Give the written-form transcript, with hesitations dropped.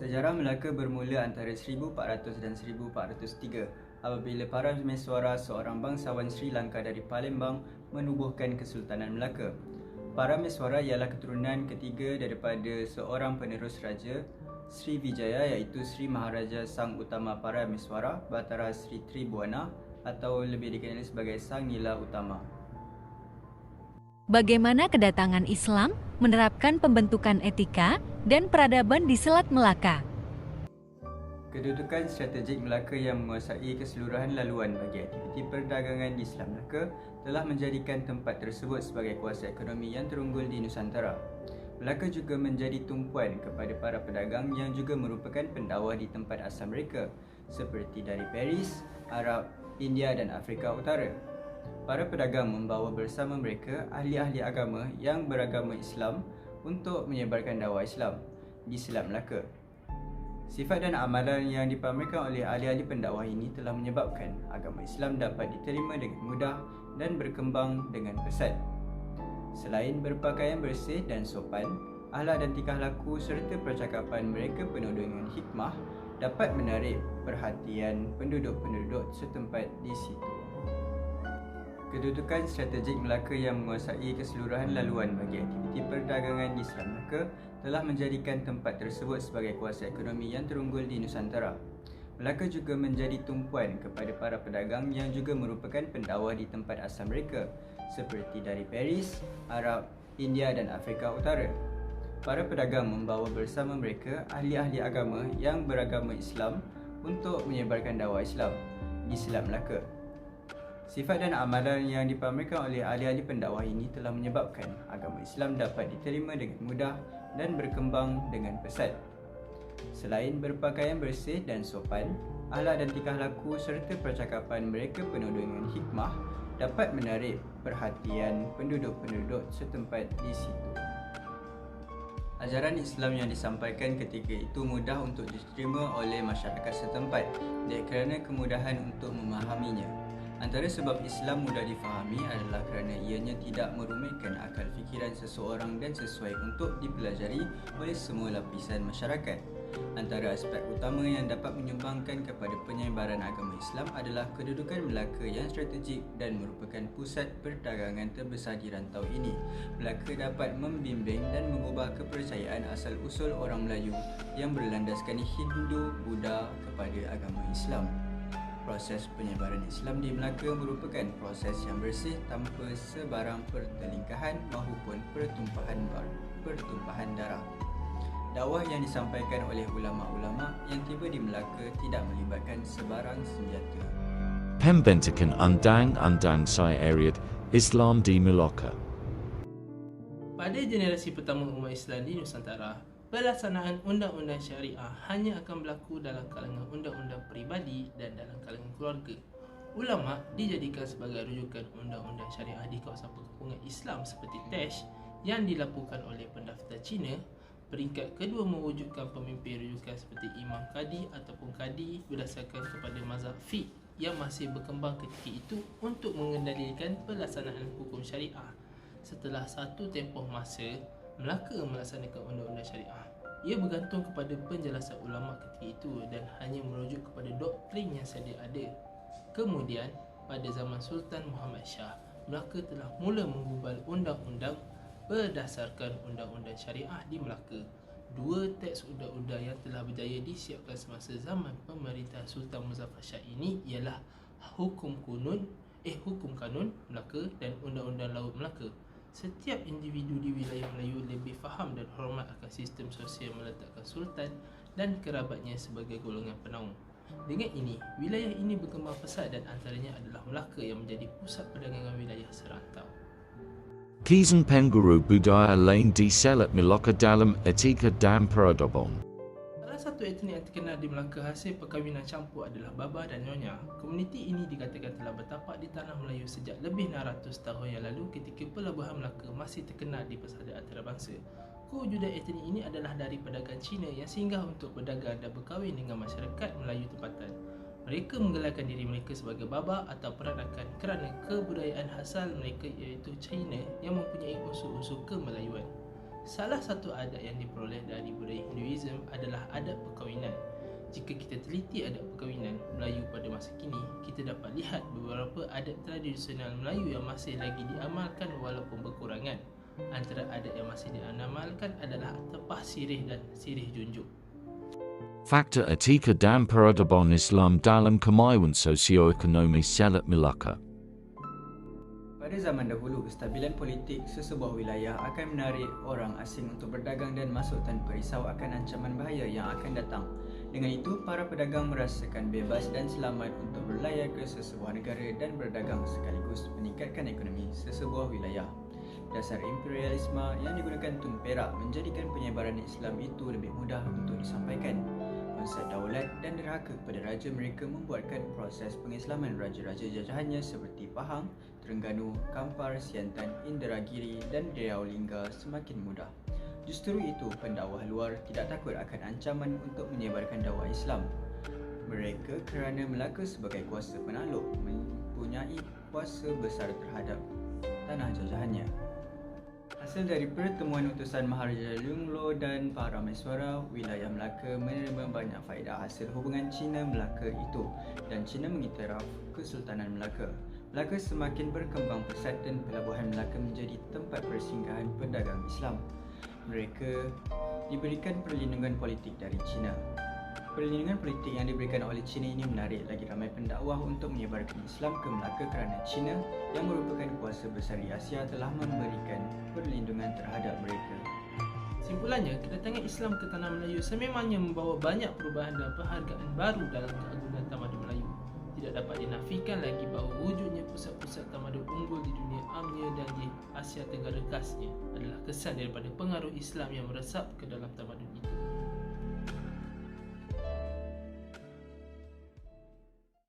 Sejarah Melaka bermula antara 1400 dan 1403 apabila para Meswara, seorang bangsawan Sri Lanka dari Palembang, menubuhkan Kesultanan Melaka. Para Meswara ialah keturunan ketiga daripada seorang penerus raja Sriwijaya iaitu Sri Maharaja Sang Utama Para Meswara, Batara Sri Tribuana atau lebih dikenali sebagai Sang Nila Utama. Bagaimana kedatangan Islam menerapkan pembentukan etika dan peradaban di Selat Melaka? Kedudukan strategik Melaka yang menguasai keseluruhan laluan bagi aktiviti perdagangan di Selat Melaka telah menjadikan tempat tersebut sebagai kuasa ekonomi yang terunggul di Nusantara. Melaka juga menjadi tumpuan kepada para pedagang yang juga merupakan pendakwah di tempat asal mereka seperti dari Paris, Arab, India dan Afrika Utara. Para pedagang membawa bersama mereka ahli-ahli agama yang beragama Islam untuk menyebarkan dakwah Islam di Selat Melaka. Sifat dan amalan yang dipamerkan oleh ahli-ahli pendakwah ini telah menyebabkan agama Islam dapat diterima dengan mudah dan berkembang dengan pesat. Selain berpakaian bersih dan sopan, akhlak dan tingkah laku serta percakapan mereka penuh dengan hikmah dapat menarik perhatian penduduk-penduduk setempat di situ. Kedudukan strategik Melaka yang menguasai keseluruhan laluan bagi aktiviti perdagangan di Selat Melaka telah menjadikan tempat tersebut sebagai kuasa ekonomi yang terunggul di Nusantara. Melaka juga menjadi tumpuan kepada para pedagang yang juga merupakan pendakwah di tempat asal mereka seperti dari Paris, Arab, India dan Afrika Utara. Para pedagang membawa bersama mereka ahli-ahli agama yang beragama Islam untuk menyebarkan dakwah Islam di Selat Melaka. Sifat dan amalan yang dipamerkan oleh ahli-ahli pendakwah ini telah menyebabkan agama Islam dapat diterima dengan mudah dan berkembang dengan pesat. Selain berpakaian bersih dan sopan, akhlak dan tingkah laku serta percakapan mereka penuh dengan hikmah dapat menarik perhatian penduduk-penduduk setempat di situ. Ajaran Islam yang disampaikan ketika itu mudah untuk diterima oleh masyarakat setempat kerana kemudahan untuk memahaminya. Antara sebab Islam mudah difahami adalah kerana ianya tidak merumitkan akal fikiran seseorang dan sesuai untuk dipelajari oleh semua lapisan masyarakat. Antara aspek utama yang dapat menyumbangkan kepada penyebaran agama Islam adalah kedudukan Melaka yang strategik dan merupakan pusat perdagangan terbesar di rantau ini. Melaka dapat membimbing dan mengubah kepercayaan asal-usul orang Melayu yang berlandaskan Hindu, Buddha kepada agama Islam. Proses penyebaran Islam di Melaka merupakan proses yang bersih tanpa sebarang pertelingkahan maupun pertumpahan darah. Dakwah yang disampaikan oleh ulama-ulama yang tiba di Melaka tidak melibatkan sebarang senjata. Pembentukan Undang-Undang Syariat Islam di Melaka. Pada generasi pertama umat Islam di Nusantara, pelaksanaan undang-undang syariah hanya akan berlaku dalam kalangan undang-undang peribadi dan dalam kalangan keluarga. Ulama dijadikan sebagai rujukan undang-undang syariah di kawasan perkampungan Islam seperti TASH yang dilakukan oleh pendaftar Cina. Peringkat kedua mewujudkan pemimpin rujukan seperti Imam Kadi ataupun Kadi berdasarkan kepada mazhab fiqh yang masih berkembang ketika itu untuk mengendalikan pelaksanaan hukum syariah. Setelah satu tempoh masa, Melaka melaksanakan undang-undang syariah. Ia bergantung kepada penjelasan ulama ketika itu dan hanya merujuk kepada doktrin yang sedia ada. Kemudian, pada zaman Sultan Muhammad Shah, Melaka telah mula menggubal undang-undang berdasarkan undang-undang syariah di Melaka. Dua teks undang-undang yang telah berjaya disiapkan semasa zaman pemerintah Sultan Muzaffar Shah ini ialah Hukum Kanun Melaka dan Undang-Undang Laut Melaka. Setiap individu di wilayah Melayu lebih faham dan hormat akan sistem sosial meletakkan sultan dan kerabatnya sebagai golongan penaung. Dengan ini, wilayah ini berkembang pesat dan antaranya adalah Melaka yang menjadi pusat perdagangan wilayah serantau. Kisah Pengguru Budaya Lain di Selat Melaka dalam Etika dan Peradaban. Salah satu etnik yang terkenal di Melaka hasil perkahwinan campur adalah Baba dan Nyonya. Komuniti ini dikatakan telah bertapak di tanah Melayu sejak lebih 600 tahun yang lalu ketika pelabuhan Melaka masih terkenal di persada antarabangsa. Kewujudan etnik ini adalah dari pedagang Cina yang singgah untuk berdagang dan berkahwin dengan masyarakat Melayu tempatan. Mereka menggelarkan diri mereka sebagai Baba atau peranakan kerana kebudayaan asal mereka iaitu China yang mempunyai unsur-unsur kemelayuan. Salah satu adat yang diperoleh dari budaya Hinduism adalah adat perkahwinan. Jika kita teliti adat perkahwinan Melayu pada masa kini, kita dapat lihat beberapa adat tradisional Melayu yang masih lagi diamalkan walaupun berkurangan. Antara adat yang masih diamalkan adalah tepah sirih dan sirih junjung. Faktor etika dan peradaban Islam dalam kemajuan sosioekonomi Selat Melaka. Pada zaman dahulu, kestabilan politik sesebuah wilayah akan menarik orang asing untuk berdagang dan masuk tanpa risau akan ancaman bahaya yang akan datang. Dengan itu, para pedagang merasakan bebas dan selamat untuk berlayar ke sesebuah negara dan berdagang sekaligus meningkatkan ekonomi sesebuah wilayah. Dasar imperialisme yang digunakan Tun Perak menjadikan penyebaran Islam itu lebih mudah untuk disampaikan. Konsep daulat dan derhaka kepada raja mereka membuatkan proses pengislaman raja-raja jajahannya seperti Pahang, Terengganu, Kampar, Siantan, Inderagiri dan Riau Lingga semakin mudah. Justru itu, pendakwah luar tidak takut akan ancaman untuk menyebarkan dakwah Islam. Mereka kerana Melaka sebagai kuasa penakluk mempunyai kuasa besar terhadap tanah jajahannya. Hasil dari pertemuan utusan Maharaja Lunglo dan para Maiswara, wilayah Melaka menerima banyak faedah hasil hubungan Cina-Melaka itu dan Cina mengiktiraf Kesultanan Melaka. Melaka semakin berkembang pesat dan pelabuhan Melaka menjadi tempat persinggahan pedagang Islam. Mereka diberikan perlindungan politik dari Cina. Perlindungan politik yang diberikan oleh Cina ini menarik lagi ramai pendakwah untuk menyebarkan Islam ke Melaka kerana Cina yang merupakan kuasa besar di Asia telah memberikan perlindungan terhadap mereka. Simpulannya, kedatangan Islam ke tanah Melayu sememangnya membawa banyak perubahan dan penghargaan baru dalam keagungan tamadun Melayu. Tidak dapat dinafikan lagi bahawa wujudnya pusat-pusat tamadun unggul di dunia amnya dan di Asia Tenggara khasnya adalah kesan daripada pengaruh Islam yang meresap ke dalam tamadun itu.